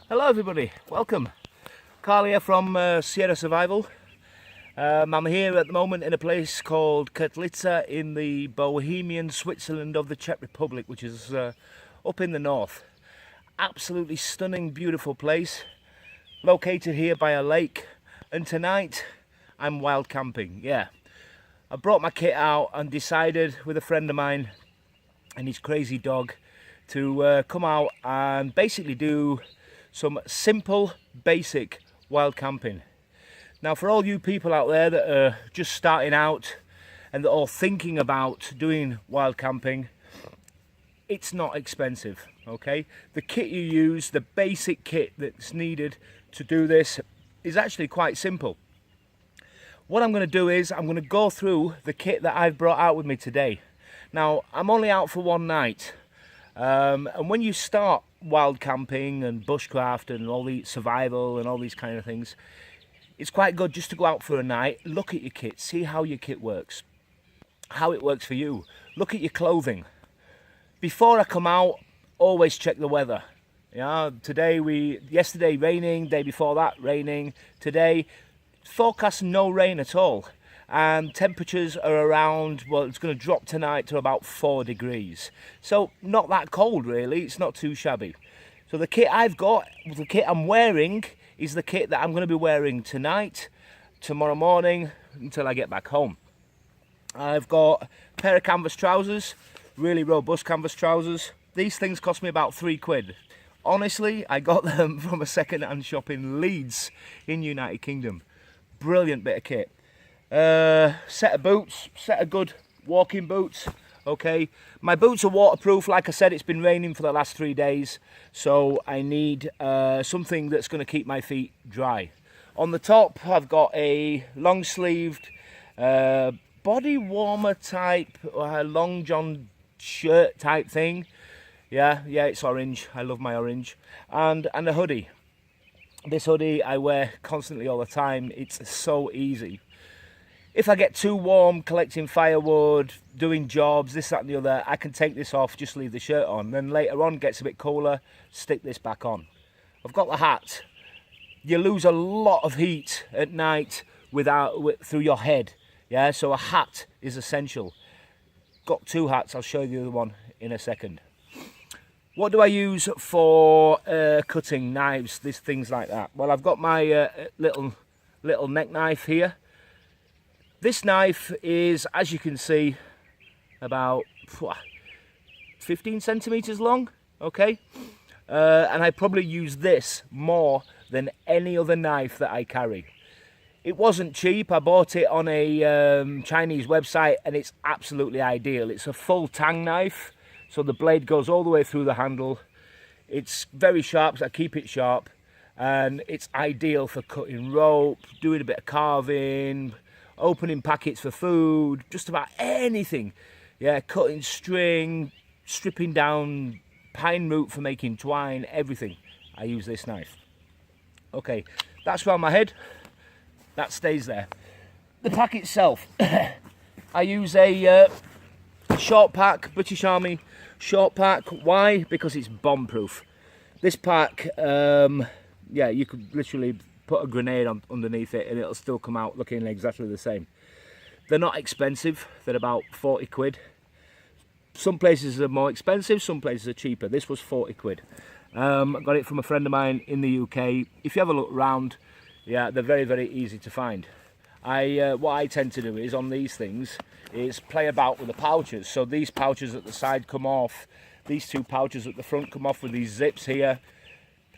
Hello everybody, welcome. Carl here from Sierra Survival. I'm here at the moment in a place called Toiletry in the Bohemian Switzerland of the Czech Republic, which is up in the north. Absolutely stunning, beautiful place, located here by a lake, and tonight I'm wild camping. Yeah, I brought my kit out and decided with a friend of mine and his crazy dog to come out and basically do some simple, basic wild camping. Now, for all you people out there that are just starting out and that are thinking about doing wild camping, it's not expensive, okay? The kit you use, the basic kit that's needed to do this is actually quite simple. What I'm going to do is I'm going to go through the kit that I've brought out with me today. Now, I'm only out for one night. And when you start wild camping and bushcraft and all the survival and all these kind of things, it's quite good just to go out for a night, look at your kit, see how your kit works, how it works for you. Look at your clothing. Before I come out, always check the weather. Yeah, yesterday raining, day before that raining. Today, forecast no rain at all. And temperatures are around, well, it's going to drop tonight to about 4 degrees. So not that cold really, it's not too shabby. So the kit I've got, the kit I'm wearing, is the kit that I'm going to be wearing tonight, tomorrow morning, until I get back home. I've got a pair of canvas trousers, really robust canvas trousers. These things cost me about £3. Honestly, I got them from a second-hand shop in Leeds in United Kingdom. Brilliant bit of kit. Set of boots, set of good walking boots. Okay, my boots are waterproof. Like I said, it's been raining for the last 3 days, so I need something that's going to keep my feet dry. On the top, I've got a long-sleeved body warmer type long john shirt type thing. Yeah, it's orange. I love my orange. And a hoodie. This hoodie I wear constantly all the time. It's so easy. If I get too warm collecting firewood, doing jobs, this, that and the other, I can take this off, just leave the shirt on. Then later on, gets a bit cooler, stick this back on. I've got the hat. You lose a lot of heat at night through your head. Yeah, so a hat is essential. Got 2 hats, I'll show you the other one in a second. What do I use for cutting knives, things like that? Well, I've got my little neck knife here. This knife is, as you can see, about 15 centimeters long, okay? And I probably use this more than any other knife that I carry. It wasn't cheap. I bought it on a Chinese website and it's absolutely ideal. It's a full tang knife, so the blade goes all the way through the handle. It's very sharp, so I keep it sharp, and it's ideal for cutting rope, doing a bit of carving, opening packets for food, just about anything. Yeah, cutting string, stripping down pine root for making twine, everything. I use this knife. Okay, that's around my head. That stays there. The pack itself, I use a short pack, British Army short pack. Why? Because it's bomb proof. This pack, yeah, you could literally put a grenade underneath it and it'll still come out looking exactly the same. They're not expensive, they're about 40 quid. Some places are more expensive, some places are cheaper. This was 40 quid. I got it from a friend of mine in the UK. If you have a look around, yeah, they're very, very easy to find. What I tend to do is on these things is play about with the pouches. So these pouches at the side come off, these 2 pouches at the front come off with these zips here.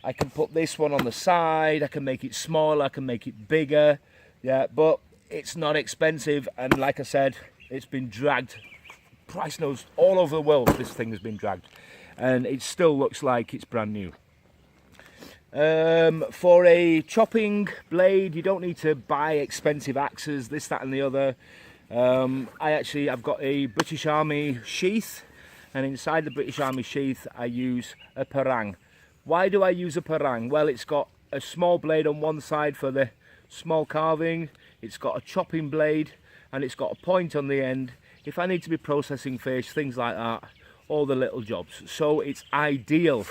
I can put this one on the side, I can make it smaller, I can make it bigger, yeah, but it's not expensive, and like I said, it's been dragged, price knows, all over the world this thing has been dragged, and it still looks like it's brand new. For a chopping blade, you don't need to buy expensive axes, this, that and the other. I've got a British Army sheath, and inside the British Army sheath I use a parang. Why do I use a parang? Well, it's got a small blade on one side for the small carving, it's got a chopping blade, and it's got a point on the end if I need to be processing fish, things like that, all the little jobs. So it's ideal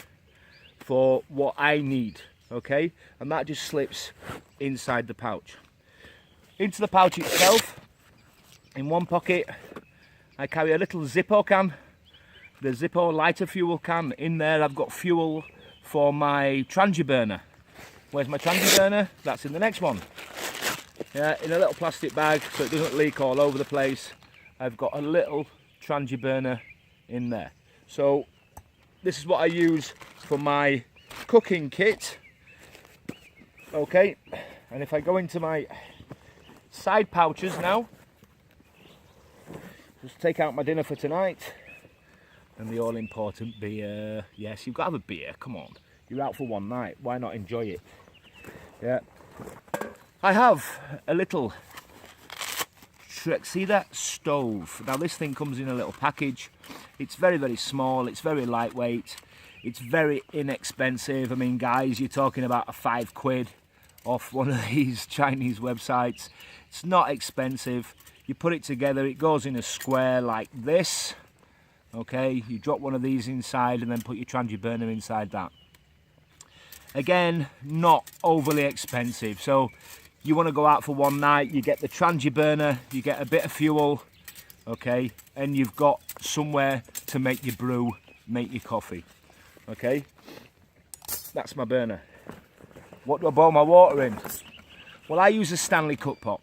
for what I need, okay? And that just slips inside the pouch. Into the pouch itself, in one pocket, I carry a little Zippo can, the Zippo lighter fuel can. In there I've got fuel for my trangy burner. Where's my trangy burner? That's in the next one. Yeah, in a little plastic bag so it doesn't leak all over the place. I've got a little trangy burner in there. So this is what I use for my cooking kit. Okay, and if I go into my side pouches now, just take out my dinner for tonight and the all important beer. Yes, you've got to have a beer, come on. You're out for one night, why not enjoy it? Yeah. I have a little see that stove. Now this thing comes in a little package. It's very, very small, it's very lightweight, it's very inexpensive. I mean, guys, you're talking about a £5 off one of these Chinese websites. It's not expensive. You put it together, it goes in a square like this. Okay, you drop one of these inside and then put your trangy burner inside that. Again, not overly expensive. So you want to go out for one night, you get the trangy burner, you get a bit of fuel, okay, and you've got somewhere to make your brew, make your coffee, okay. That's my burner. What do I boil my water in? Well, I use a Stanley cook pot.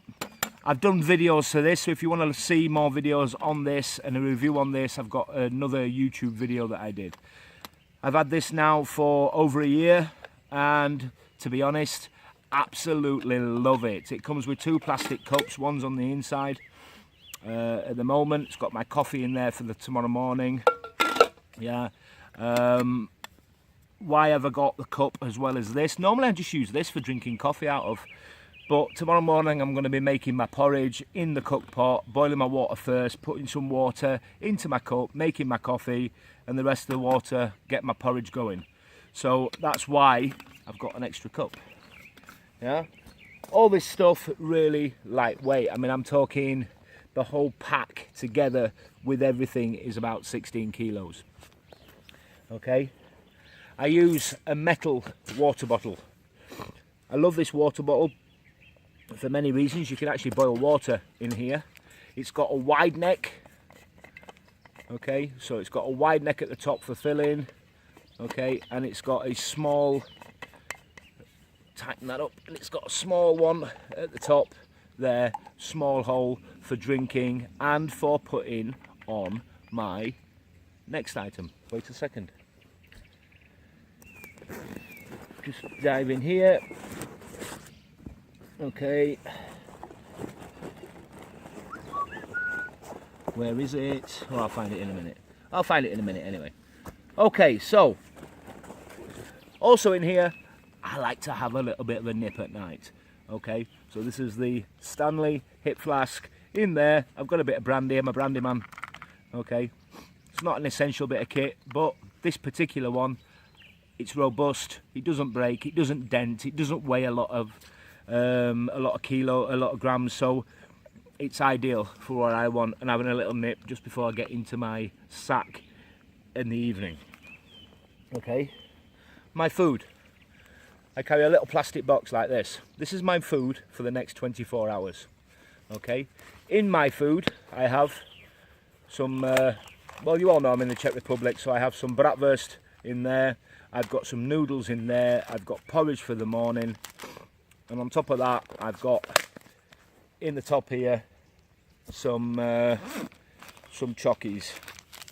I've done videos for this, so if you want to see more videos on this and a review on this, I've got another YouTube video that I did. I've had this now for over a year, and to be honest, absolutely love it. It comes with 2 plastic cups, one's on the inside. At the moment, it's got my coffee in there for the tomorrow morning. Yeah. Why have I got the cup as well as this? Normally I just use this for drinking coffee out of, but tomorrow morning I'm going to be making my porridge in the cook pot, boiling my water first, putting some water into my cup, making my coffee, and the rest of the water get my porridge going. So that's why I've got an extra cup. Yeah, all this stuff really lightweight. I mean, I'm talking the whole pack together with everything is about 16 kilos. Okay, I use a metal water bottle. I love this water bottle for many reasons. You can actually boil water in here. It's got a wide neck. Okay, so it's got a wide neck at the top for filling. Okay, and it's got a small, tighten that up, and it's got a small one at the top there, small hole for drinking and for putting on my next item. Wait a second. Just dive in here. Okay. Where is it? Oh, I'll find it in a minute. I'll find it in a minute anyway. Okay, so also in here, I like to have a little bit of a nip at night. Okay, so this is the Stanley hip flask. In there, I've got a bit of brandy. I'm a brandy man. Okay, it's not an essential bit of kit, but this particular one, it's robust. It doesn't break. It doesn't dent. It doesn't weigh a lot of grams. So it's ideal for what I want, and having a little nip just before I get into my sack in the evening. Okay, my food. I carry a little plastic box like this. This is my food for the next 24 hours. Okay, in my food I have some, well, you all know I'm in the Czech Republic, so I have some bratwurst in there. I've got some noodles in there. I've got porridge for the morning, and on top of that I've got in the top here some chockies.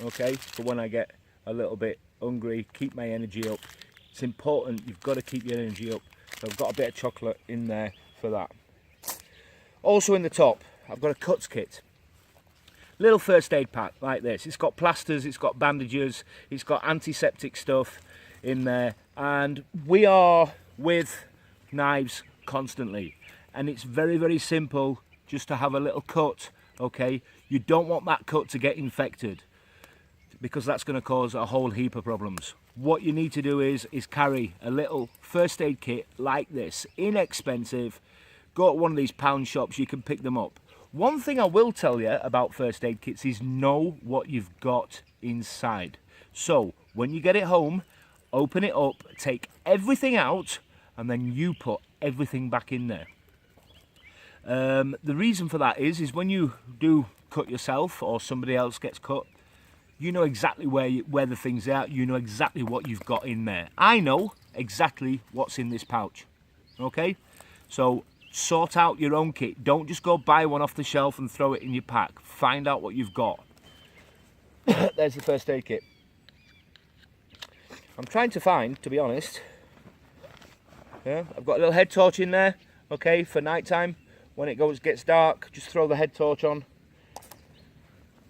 Okay, for when I get a little bit hungry, keep my energy up. It's important, you've got to keep your energy up. So I've got a bit of chocolate in there for that. Also in the top, I've got a cuts kit. Little first aid pack like this. It's got plasters, it's got bandages, it's got antiseptic stuff in there. And we are with knives constantly. And it's very, very simple just to have a little cut, okay? You don't want that cut to get infected, because that's going to cause a whole heap of problems. What you need to do is carry a little first aid kit like this, inexpensive. Go to one of these pound shops, you can pick them up. One thing I will tell you about first aid kits is know what you've got inside. So when you get it home, open it up, take everything out, and then you put everything back in there. The reason for that is when you do cut yourself or somebody else gets cut, you know exactly where the things are. You know exactly what you've got in there. I know exactly what's in this pouch. Okay, so sort out your own kit. Don't just go buy one off the shelf and throw it in your pack. Find out what you've got. There's the first aid kit. I'm trying to find, to be honest, yeah, I've got a little head torch in there, okay, for night time. When it gets dark, just throw the head torch on.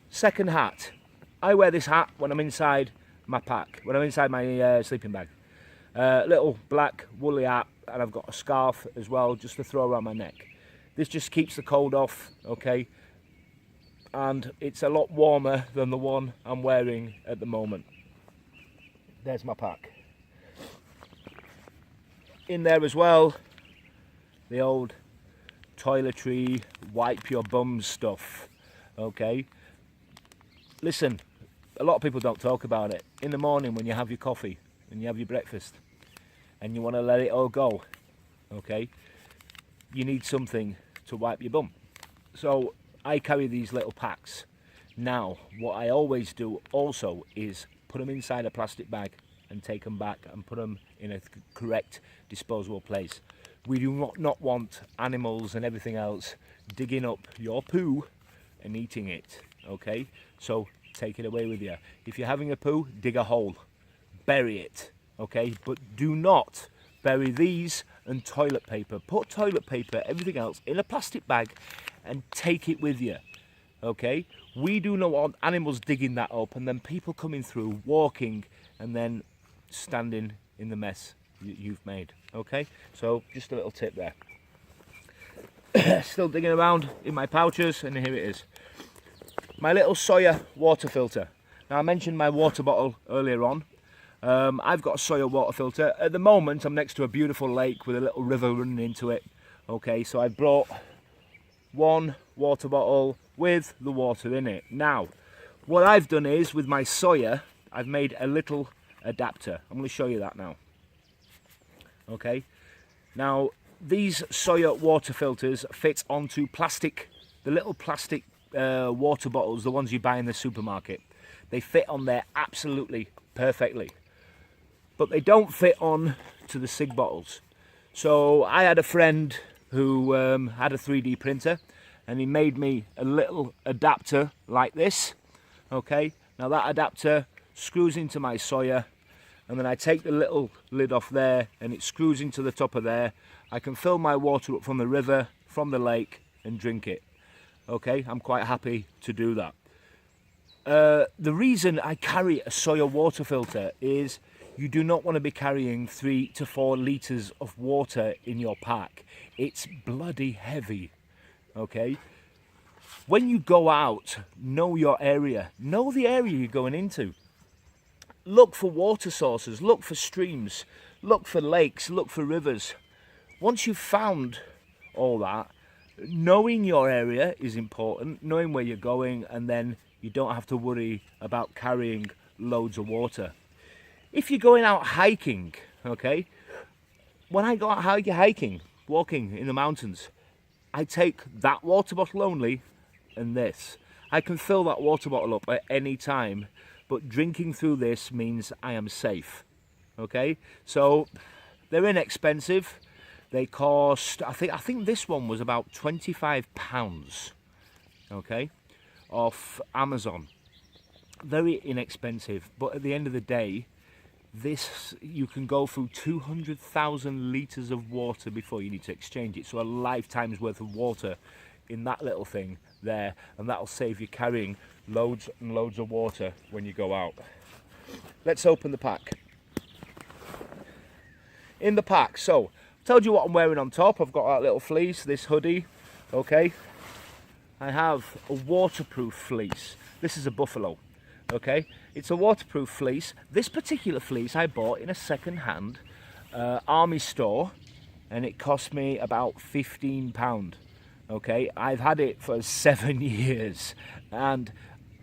Second hat. I wear this hat when I'm inside my pack, when I'm inside my sleeping bag. Little black woolly hat, and I've got a scarf as well just to throw around my neck. This just keeps the cold off, okay, and it's a lot warmer than the one I'm wearing at the moment. There's my pack. In there as well, the old Toiletry wipe your bum stuff, okay. Listen, a lot of people don't talk about it. In the morning when you have your coffee and you have your breakfast and you want to let it all go, okay, you need something to wipe your bum. So I carry these little packs. Now, what I always do also is put them inside a plastic bag and take them back and put them in a correct disposable place. We do not want animals and everything else digging up your poo and eating it, okay? So take it away with you. If you're having a poo, dig a hole, bury it, okay? But do not bury these and toilet paper. Put toilet paper, everything else, in a plastic bag and take it with you, okay? We do not want animals digging that up and then people coming through, walking, and then standing in the mess you've made, okay? So just a little tip there. Still digging around in my pouches, and here it is. My little Sawyer water filter. Now, I mentioned my water bottle earlier on. I've got a Sawyer water filter. At the moment, I'm next to a beautiful lake with a little river running into it. Okay, so I brought one water bottle with the water in it. Now, what I've done is, with my Sawyer, I've made a little adapter. I'm going to show you that now. Okay, now these Sawyer water filters fit onto plastic, the little plastic water bottles, the ones you buy in the supermarket. They fit on there absolutely perfectly, but they don't fit on to the cig bottles. So I had a friend who had a 3D printer, and he made me a little adapter like this. Okay, now that adapter screws into my Sawyer, and then I take the little lid off there and it screws into the top of there. I can fill my water up from the river, from the lake, and drink it. Okay, I'm quite happy to do that. The reason I carry a Sawyer water filter is you do not want to be carrying 3 to 4 litres of water in your pack. It's bloody heavy, okay? When you go out, know your area. Know the area you're going into. Look for water sources, look for streams, look for lakes, look for rivers. Once you've found all that, knowing your area is important, knowing where you're going, and then you don't have to worry about carrying loads of water. If you're going out hiking, okay, when I go out hiking, walking in the mountains, I take that water bottle only and this. I can fill that water bottle up at any time, but drinking through this means I am safe, okay? So they're inexpensive. They cost, I think this one was about £25, okay, off Amazon. Very inexpensive, but at the end of the day, this, you can go through 200,000 litres of water before you need to exchange it. So a lifetime's worth of water in that little thing there, and that'll save you carrying loads and loads of water when you go out. Let's open the pack. In the pack, so I told you what I'm wearing on top. I've got that little fleece, this hoodie, okay. I have a waterproof fleece. This is a buffalo, okay. It's a waterproof fleece. This particular fleece I bought in a second-hand army store, and it cost me about £15. Okay, I've had it for 7 years, and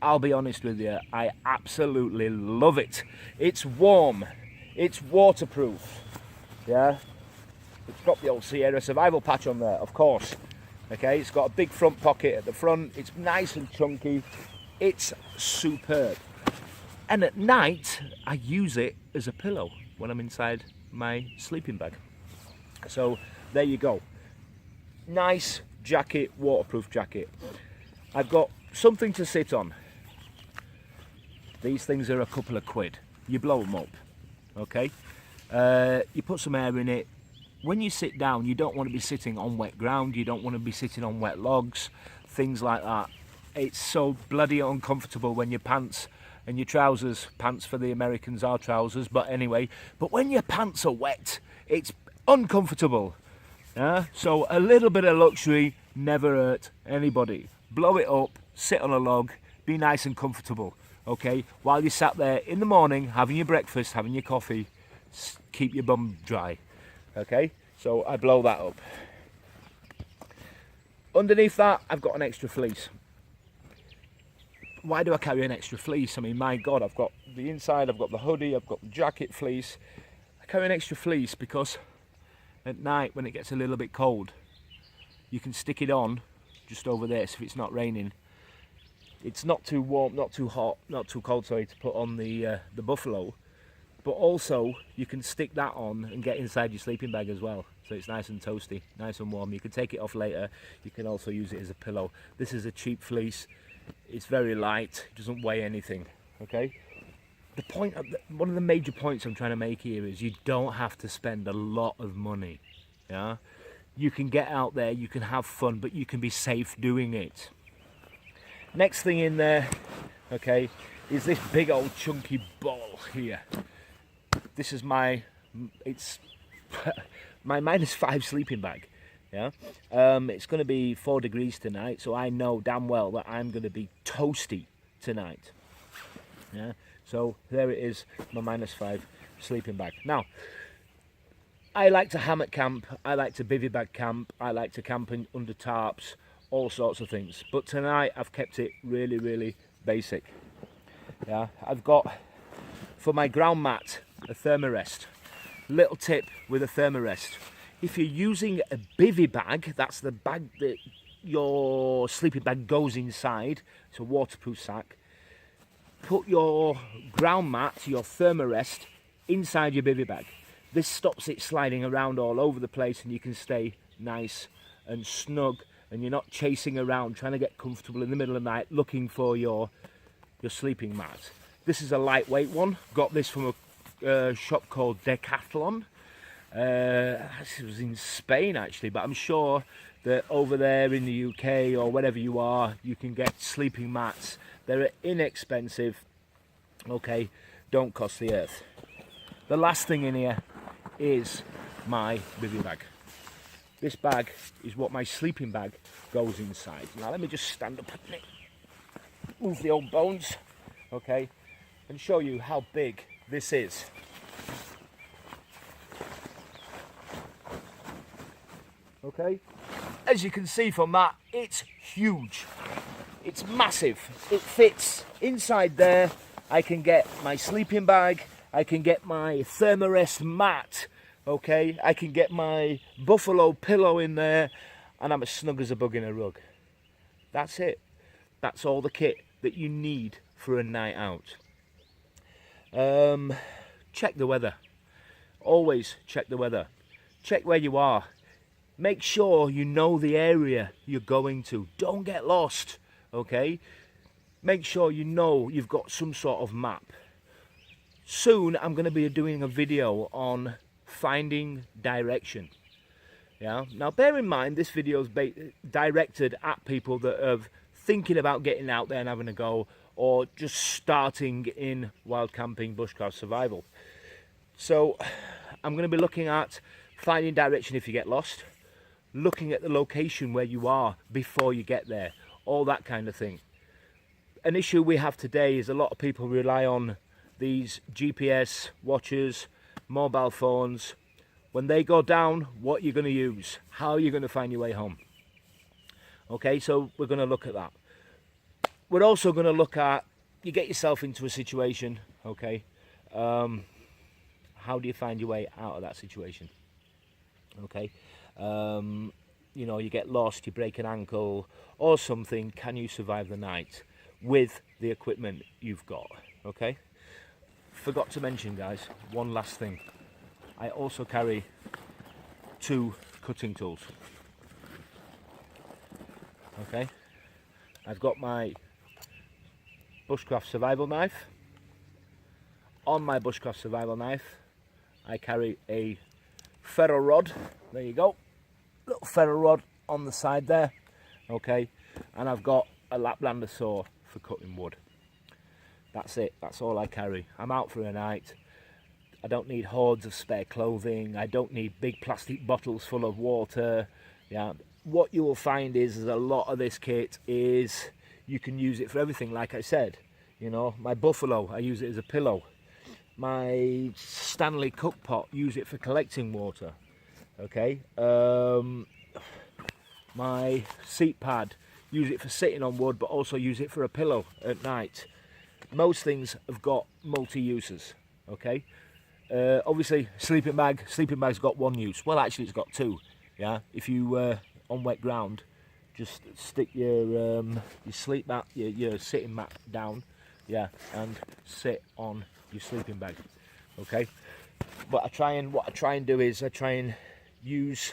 I'll be honest with you, I absolutely love it. It's warm, It's waterproof. Yeah, it's got the old Sierra Survival patch on there, of course. Okay, it's got a big front pocket at the front. It's nice and chunky. It's superb. And at night, I use it as a pillow when I'm inside my sleeping bag. So there you go. Nice jacket, waterproof jacket. I've got something to sit on. These things are a couple of quid. You blow them up, okay? You put some air in it. When you sit down, you don't want to be sitting on wet ground. You don't want to be sitting on wet logs, things like that. It's so bloody uncomfortable when your pants and your trousers, pants for the Americans are trousers, but anyway, but when your pants are wet, it's uncomfortable. Yeah? So a little bit of luxury never hurt anybody. Blow it up, sit on a log, be nice and comfortable, okay? While you sat there in the morning, having your breakfast, having your coffee, keep your bum dry, okay? So I blow that up. Underneath that, I've got an extra fleece. Why do I carry an extra fleece? I mean, my God, I've got the inside, I've got the hoodie, I've got the jacket fleece. I carry an extra fleece because at night when it gets a little bit cold, you can stick it on just over there so if it's not raining. It's not too warm, not too hot, not too cold, sorry, to put on the buffalo. But also, you can stick that on and get inside your sleeping bag as well. So it's nice and toasty, nice and warm. You can take it off later. You can also use it as a pillow. This is a cheap fleece. It's very light, it doesn't weigh anything, okay? The point, one of the major points I'm trying to make here is you don't have to spend a lot of money, yeah? You can get out there, you can have fun, but you can be safe doing it. Next thing in there, okay, is this big old chunky ball here. This is it's my -5 sleeping bag. Yeah, it's going to be 4 degrees tonight, so I know damn well that I'm going to be toasty tonight. Yeah, so there it is, my -5 sleeping bag. Now, I like to hammock camp, I like to bivy bag camp, I like to camp under tarps, all sorts of things. But tonight I've kept it really, really basic. Yeah, I've got for my ground mat a thermarest. Little tip with a thermarest. If you're using a bivy bag, that's the bag that your sleeping bag goes inside, it's a waterproof sack, put your ground mat, your thermarest, inside your bivy bag. This stops it sliding around all over the place and you can stay nice and snug and you're not chasing around trying to get comfortable in the middle of the night looking for your sleeping mat. This is a lightweight one, got this from a shop called Decathlon. This was in Spain actually, but I'm sure that over there in the UK or wherever you are, you can get sleeping mats. They're inexpensive, okay, don't cost the earth. The last thing in here is my bivy bag. This bag is what my sleeping bag goes inside. Now let me just stand up and move the old bones, okay, and show you how big this is. Okay, as you can see from that, it's huge, it's massive, it fits inside there. I can get my sleeping bag, I can get my thermarest mat, okay, I can get my buffalo pillow in there, and I'm as snug as a bug in a rug. That's it. That's all the kit that you need for a night out. Check the weather. Always check the weather. Check where you are. Make sure you know the area you're going to. Don't get lost, okay? Make sure you know you've got some sort of map. Soon I'm going to be doing a video on finding direction. Yeah. Now bear in mind this video is directed at people that are thinking about getting out there and having a go, or just starting in wild camping, bushcraft survival. So I'm going to be looking at finding direction if you get lost, looking at the location where you are before you get there, all that kind of thing. An issue we have today is a lot of people rely on these GPS watches, mobile phones. When they go down, what you're going to use, how you're going to find your way home. Okay, so we're going to look at that. We're also going to look at, you get yourself into a situation, okay, how how do you find your way out of that situation? Okay, you know, you get lost, you break an ankle or something, can you survive the night with the equipment you've got? Okay, forgot to mention, guys, one last thing. I also carry 2 cutting tools. Okay, I've got my bushcraft survival knife. On my bushcraft survival knife I carry a ferro rod. There you go, little ferro rod on the side there. Okay, and I've got a Laplander saw for cutting wood. That's it, that's all I carry. I'm out for a night. I don't need hordes of spare clothing. I don't need big plastic bottles full of water. Yeah, what you will find is a lot of this kit is you can use it for everything. Like I said, you know, my buffalo, I use it as a pillow. My Stanley cook pot, use it for collecting water. Okay, my seat pad, use it for sitting on wood, but also use it for a pillow at night. Most things have got multi-uses. Okay, obviously sleeping bag's got one use. Well, actually it's got 2. Yeah, if you on wet ground, just stick your sleep mat, your sitting mat down, yeah, and sit on your sleeping bag. Okay, but what I try and do is I try and use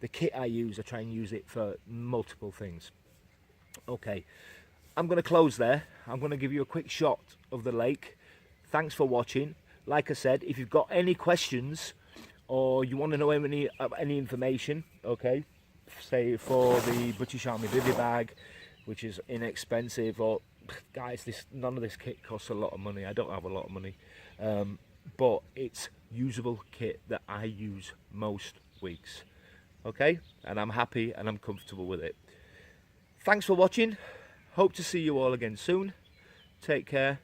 the kit I try and use it for multiple things. Okay, I'm going to close there. I'm going to give you a quick shot of the lake. Thanks for watching. Like I said, if you've got any questions or you want to know any information, okay, say for the British Army bivy bag, which is inexpensive, or guys, none of this kit costs a lot of money. I don't have a lot of money, but it's usable kit that I use most weeks. Okay, and I'm happy and I'm comfortable with it. Thanks for watching. Hope to see you all again soon. Take care.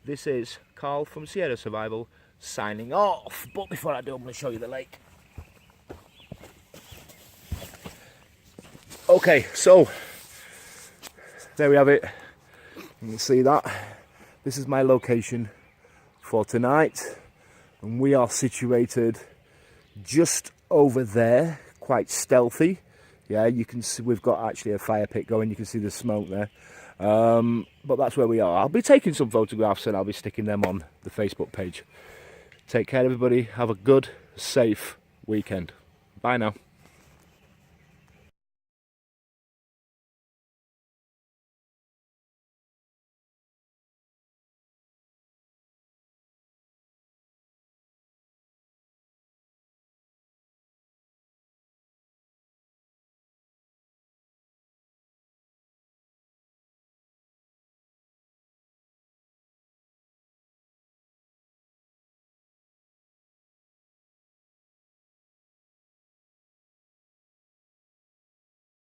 This is Carl from Sierra Survival signing off. But before I do, I'm going to show you the lake. Okay, so there we have it. You can see that. This is my location for tonight, and we are situated just over there, quite stealthy. Yeah, you can see we've got actually a fire pit going. You can see the smoke there. But that's where we are. I'll be taking some photographs and I'll be sticking them on the Facebook page. Take care, everybody. Have a good, safe weekend. Bye now.